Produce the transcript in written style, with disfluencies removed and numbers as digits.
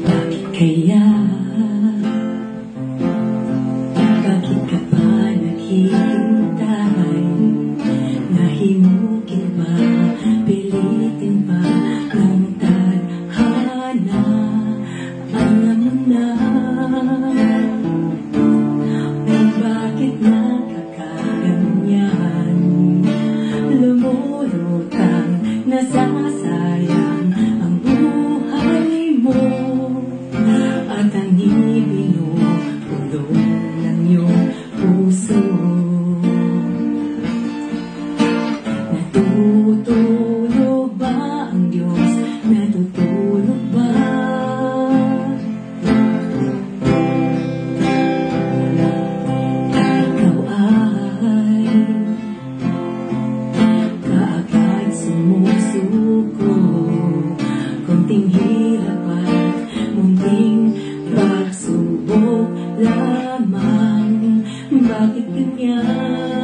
Bakit kaya? Bakit ka pa naghihintay? Nahimugin ba? Pilitin ba ng tadhana? Alam mo na kung bakit nakakaganyan. Lumulutang nasasayang ang buhay mo at ang ibinubulong ng iyong puso. Natutulog ba ang Diyos? Natutulog ba? Ikaw ay kaagad sumusuko. Konting hirap at munting pagsubok lamang. Bakit ganyan?